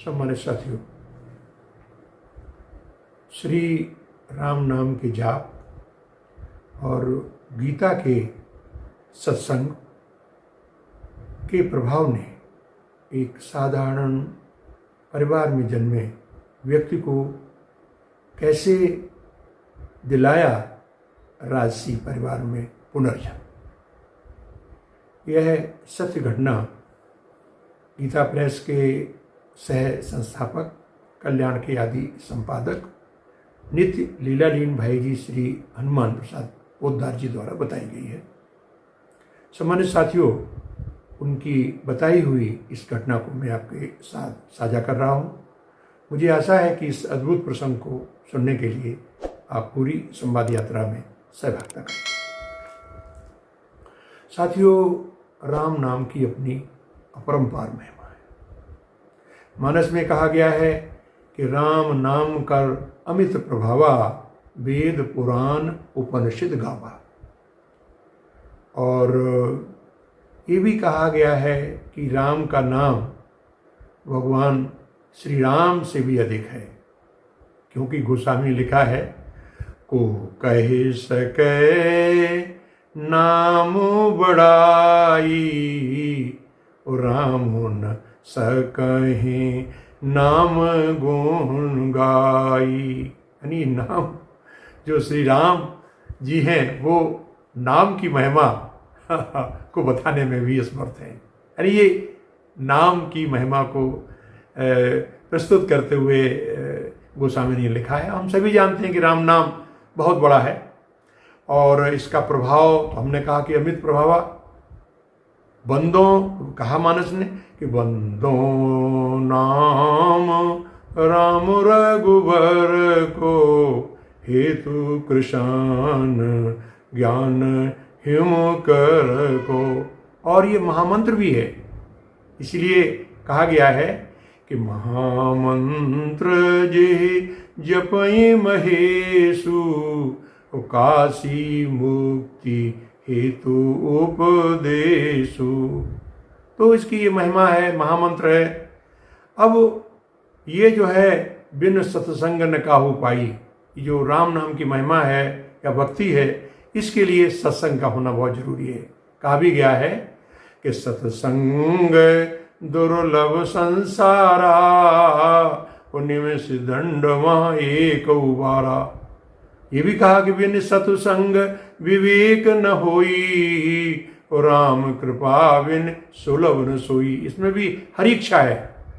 सम्मानित साथियों, श्री राम नाम के जाप और गीता के सत्संग के प्रभाव ने एक साधारण परिवार में जन्मे व्यक्ति को कैसे दिलाया राजसी परिवार में पुनर्जन्म। यह सत्य घटना गीता प्रेस के सह संस्थापक, कल्याण के आदि संपादक नित्य लीलालीन भाई जी श्री हनुमान प्रसाद पोद्दार जी द्वारा बताई गई है। सम्मानित साथियों, उनकी बताई हुई इस घटना को मैं आपके साथ साझा कर रहा हूँ। मुझे आशा है कि इस अद्भुत प्रसंग को सुनने के लिए आप पूरी संवाद यात्रा में सहभागिता करें। साथियों, राम नाम की अपनी अपरंपार महिमा है। मानस में कहा गया है कि राम नाम कर अमित प्रभावा, वेद पुराण उपनिषद गावा। और ये भी कहा गया है कि राम का नाम भगवान श्री राम से भी अधिक है, क्योंकि गोस्वामी ने लिखा है, को कह सके नाम बड़ाई, राम न सकहि नाम गुण गाई। यानी नाम जो श्री राम जी हैं वो नाम की महिमा को बताने में भी असमर्थ हैं। यानी ये नाम की महिमा को प्रस्तुत करते हुए गोस्वामी ने लिखा है। हम सभी जानते हैं कि राम नाम बहुत बड़ा है और इसका प्रभाव तो हमने कहा कि अमित प्रभावा। बंदों कहा मानस ने कि बंदों नाम राम रघुबर को, हेतु कृष्ण ज्ञान हिम कर को। और ये महामंत्र भी है, इसलिए कहा गया है कि महामंत्र जे जपई महेशु, काशी मुक्ति हेतु उपदेशु। तो इसकी ये महिमा है, महामंत्र है। अब ये जो है बिन सत्संग न काहू पाई, जो राम नाम की महिमा है या भक्ति है, इसके लिए सत्संग का होना बहुत जरूरी है। कहा भी गया है कि सत्संग दुर्लभ संसारा, निमिष दंड महा एक उबारा। ये भी कहा कि बिन सत्संग विवेक न होई, राम कृपा बिन सुलभ न सोई। इसमें भी हरि इच्छा है,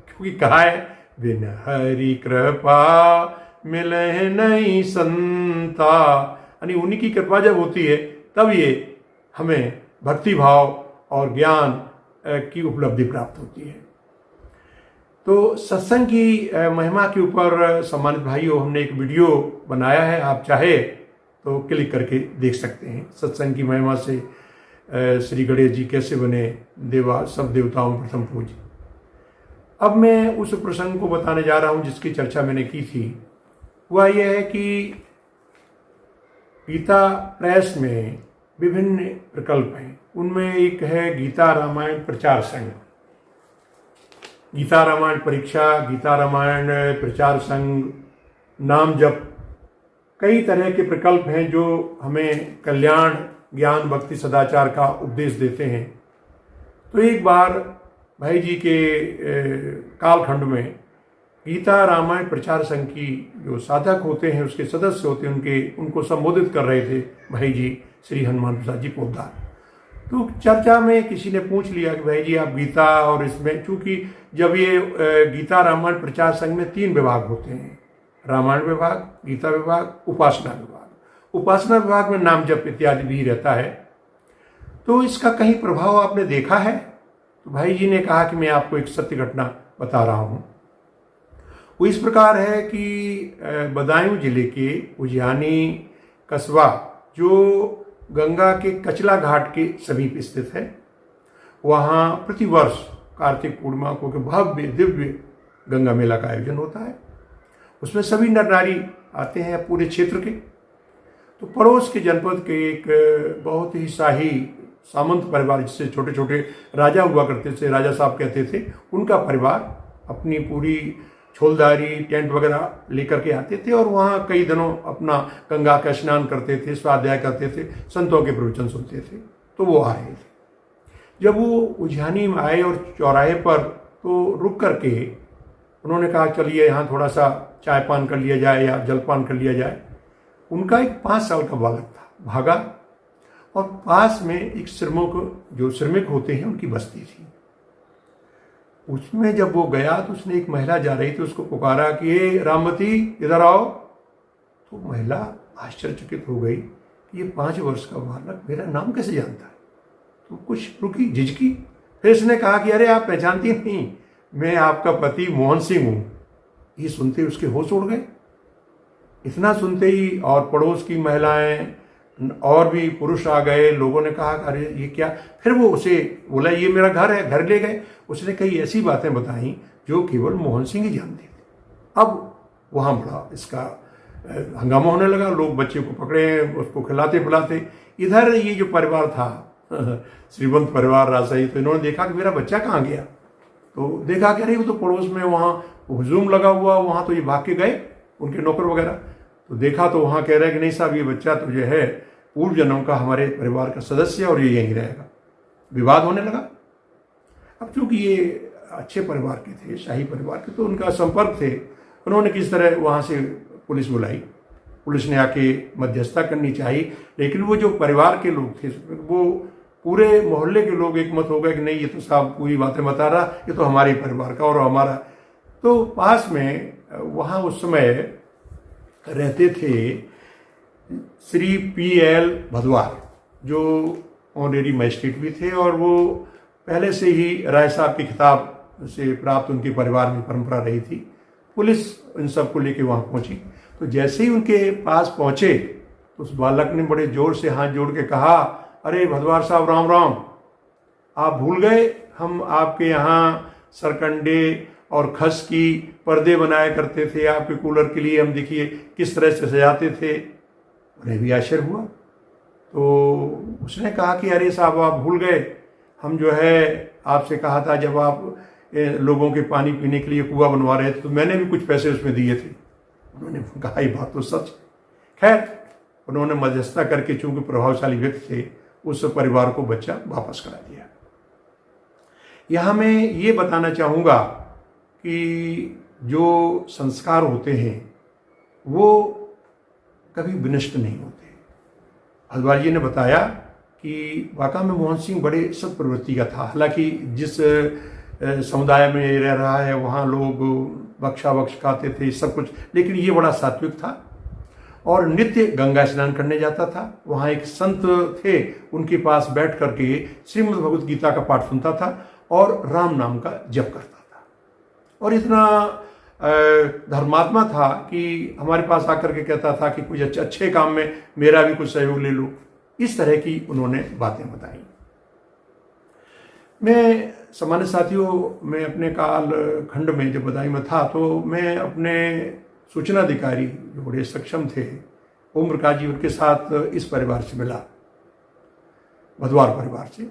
क्योंकि कहा है बिन हरि कृपा मिले नहीं संता। यानी उन्हीं की कृपा जब होती है तब ये हमें भक्ति भाव और ज्ञान की उपलब्धि प्राप्त होती है। तो सत्संग की महिमा के ऊपर सम्मानित भाइयों, हमने एक वीडियो बनाया है, आप चाहे तो क्लिक करके देख सकते हैं। सत्संग की महिमा से श्री गणेश जी कैसे बने देवा, सब देवताओं प्रथम पूज्य। अब मैं उस प्रसंग को बताने जा रहा हूं जिसकी चर्चा मैंने की थी। वह यह है कि गीता प्रेस में विभिन्न प्रकल्प हैं। उनमें एक है गीता रामायण प्रचार संघ, गीता रामायण परीक्षा, गीता रामायण प्रचार संघ, नाम जप, कई तरह के प्रकल्प हैं जो हमें कल्याण, ज्ञान, भक्ति, सदाचार का उपदेश देते हैं। तो एक बार भाई जी के कालखंड में गीता रामायण प्रचार संघ की जो साधक होते हैं, उसके सदस्य होते हैं, उनको संबोधित कर रहे थे भाई जी श्री हनुमान प्रसाद जी पोद्दार। तो चर्चा में किसी ने पूछ लिया कि भाई जी आप गीता, और इसमें चूंकि जब ये गीता रामायण प्रचार संघ में 3 विभाग होते हैं, रामायण विभाग, गीता विभाग, उपासना विभाग। उपासना विभाग में नाम जप इत्यादि भी रहता है। तो इसका कहीं प्रभाव आपने देखा है? तो भाई जी ने कहा कि मैं आपको एक सत्य घटना बता रहा हूँ। वो इस प्रकार है कि बदायूं जिले के उजियानी कस्बा, जो गंगा के कचला घाट के समीप स्थित है, वहाँ प्रतिवर्ष कार्तिक पूर्णिमा को भव्य दिव्य गंगा मेला का आयोजन होता है। उसमें सभी नर नारी आते हैं पूरे क्षेत्र के। तो पड़ोस के जनपद के एक बहुत ही शाही सामंत परिवार, जिससे छोटे छोटे राजा हुआ करते थे, राजा साहब कहते थे, उनका परिवार अपनी पूरी छोलदारी टेंट वगैरह लेकर के आते थे और वहाँ कई दिनों अपना गंगा का स्नान करते थे, स्वाध्याय करते थे, संतों के प्रवचन सुनते थे। तो वो आ रहे थे। जब वो उज्जैनी में आए और चौराहे पर तो रुक करके उन्होंने कहा चलिए यहाँ थोड़ा सा चाय पान कर लिया जाए या जलपान कर लिया जाए। उनका एक 5 साल का बालक था, भागा और पास में एक श्रमिक होते हैं उनकी बस्ती थी। उसमें जब वो गया तो उसने एक महिला जा रही थी उसको पुकारा कि ये रामवती इधर आओ। तो महिला आश्चर्यचकित हो गई कि ये 5 वर्ष का बालक मेरा नाम कैसे जानता है। तो कुछ रुकी, झिझकी, फिर इसने कहा कि अरे आप पहचानती नहीं, मैं आपका पति मोहन सिंह हूँ। ये सुनते ही उसके होश उड़ गए। इतना सुनते ही और पड़ोस की महिलाएं और भी पुरुष आ गए। लोगों ने कहा अरे ये क्या। फिर वो उसे बोला ये मेरा घर है, घर ले गए। उसने कई ऐसी बातें बताई जो केवल मोहन सिंह ही जानते थे। अब वहाँ बड़ा इसका हंगामा होने लगा। लोग बच्चे को पकड़े, उसको खिलाते पिलाते। इधर ये जो परिवार था श्रीमंत परिवार राजशाही, तो इन्होंने देखा कि मेरा बच्चा कहाँ गया। तो देखा कि अरे वो तो पड़ोस में वहाँ हुजूम लगा हुआ, वहाँ तो ये भाग के गए उनके नौकर वगैरह। तो देखा तो वहाँ कह रहे हैं कि नहीं साहब ये बच्चा तो जो है पूर्व जन्म का हमारे परिवार का सदस्य है और ये यहीं रहेगा। विवाद होने लगा। अब चूंकि ये अच्छे परिवार के थे, शाही परिवार के, तो उनका संपर्क थे। उन्होंने किस तरह वहाँ से पुलिस बुलाई। पुलिस ने आके मध्यस्थता करनी चाहिए, लेकिन वो जो परिवार के लोग थे वो पूरे मोहल्ले के लोग एक मत हो गए कि नहीं ये तो साहब पूरी बातें बता रहा, ये तो हमारे परिवार का और हमारा। तो पास में वहाँ उस समय रहते थे श्री P.L. भदवार, जो ऑनरेरी मजिस्ट्रेट भी थे और वो पहले से ही राय साहब के खिताब से प्राप्त उनके परिवार में परंपरा रही थी। पुलिस इन सबको लेके वहाँ पहुंची। तो जैसे ही उनके पास पहुंचे तो उस बालक ने बड़े जोर से हाथ जोड़ के कहा अरे भदवार साहब राम राम, आप भूल गए हम आपके यहाँ सरकंडे और खस की पर्दे बनाया करते थे आपके कूलर के लिए, हम देखिए किस तरह से सजाते थे। उन्हें भी आश्चर्य हुआ। तो उसने कहा कि अरे साहब आप भूल गए, हम जो है आपसे कहा था जब आप लोगों के पानी पीने के लिए कुआं बनवा रहे थे तो मैंने भी कुछ पैसे उसमें दिए थे। उन्होंने कहा ये बात तो सच। खैर उन्होंने मध्यस्थता करके चूंकि प्रभावशाली व्यक्ति थे उस परिवार को बच्चा वापस करा दिया। यहाँ मैं ये बताना चाहूँगा कि जो संस्कार होते हैं वो कभी विनष्ट नहीं होते। भदवार जी ने बताया कि वाकई में मोहन सिंह बड़े सत्प्रवृत्ति का था। हालांकि जिस समुदाय में रह रहा है वहाँ लोग बख्शा बख्श खाते थे सब कुछ, लेकिन ये बड़ा सात्विक था और नित्य गंगा स्नान करने जाता था। वहाँ एक संत थे, उनके पास बैठ करके श्रीमद् भगवत गीता का पाठ सुनता था और राम नाम का जप करता था। और इतना धर्मात्मा था कि हमारे पास आकर के कहता था कि कुछ अच्छे काम में मेरा भी कुछ सहयोग ले लो। इस तरह की उन्होंने बातें बताई। मैं सामान्य साथियों, मैं अपने काल खंड में जब बदायूं में था तो मैं अपने सूचना अधिकारी जो बड़े सक्षम थे ओम प्रकाश जी, उनके साथ इस परिवार से मिला, भदवार परिवार से,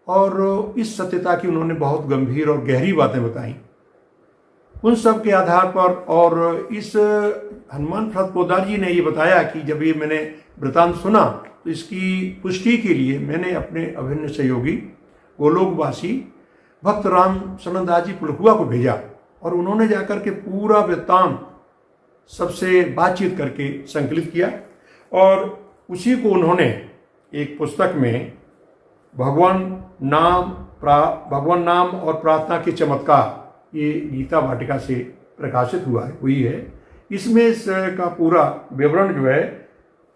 और इस सत्यता की उन्होंने बहुत गंभीर और गहरी बातें बताई। उन सब के आधार पर और इस हनुमान प्रसाद पोद्दार जी ने ये बताया कि जब ये मैंने वृतांत सुना तो इसकी पुष्टि के लिए मैंने अपने अभिन्न सहयोगी गोलोकवासी भक्त राम सनंदास जी पुलहुआ को भेजा और उन्होंने जाकर के पूरा वृत्तांत सबसे बातचीत करके संकलित किया और उसी को उन्होंने एक पुस्तक में भगवान नाम और प्रार्थना के चमत्कार, ये गीता वाटिका से प्रकाशित हुई है। इसमें इसका पूरा विवरण जो है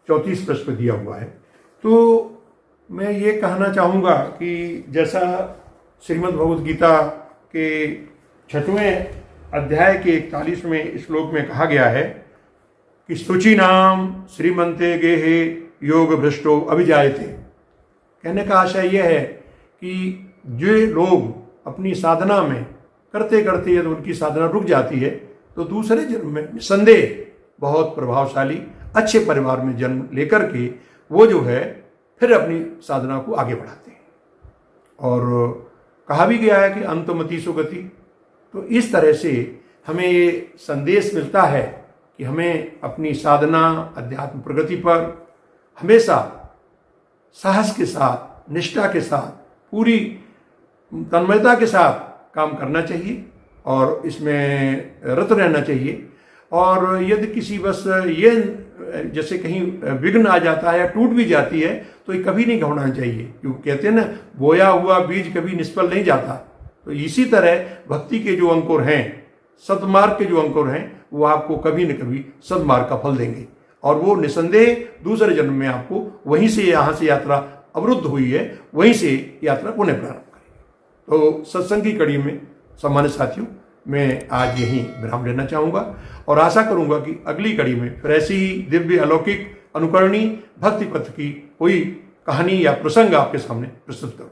34 पृष्ठ पर दिया हुआ है। तो मैं ये कहना चाहूँगा कि जैसा श्रीमद् भगवद गीता के 6वें अध्याय के 41वें श्लोक में कहा गया है कि शुचि नाम श्रीमंते गेहे योग भ्रष्टो अभिजायते। कहने का आशय यह है कि जो लोग अपनी साधना में करते करते यदि उनकी साधना रुक जाती है तो दूसरे जन्म में निसंदेह बहुत प्रभावशाली अच्छे परिवार में जन्म लेकर के वो जो है फिर अपनी साधना को आगे बढ़ाते हैं। और कहा भी गया है कि अंतमति सुगति, तो इस तरह से हमें ये संदेश मिलता है कि हमें अपनी साधना अध्यात्म प्रगति पर हमेशा साहस के साथ, निष्ठा के साथ, पूरी तन्मयता के साथ काम करना चाहिए और इसमें रत रहना चाहिए। और यदि किसी बस ये जैसे कहीं विघ्न आ जाता है या टूट भी जाती है तो ये कभी नहीं घबराना चाहिए, क्योंकि कहते हैं ना, बोया हुआ बीज कभी निष्फल नहीं जाता। तो इसी तरह भक्ति के जो अंकुर हैं, सद्मार्ग के जो अंकुर हैं, वो आपको कभी न कभी सद्मार्ग का फल देंगे और वो निसंदेह दूसरे जन्म में आपको वहीं से, यहाँ से यात्रा अवरुद्ध हुई है, वहीं से यात्रा पुनः प्रारंभ करेगी। तो सत्संग की कड़ी में सम्मानित साथियों, मैं आज यहीं विराम लेना चाहूँगा और आशा करूँगा कि अगली कड़ी में फिर ऐसी ही दिव्य अलौकिक अनुकरणीय भक्ति पथ की कोई कहानी या प्रसंग आपके सामने प्रस्तुत करूँ।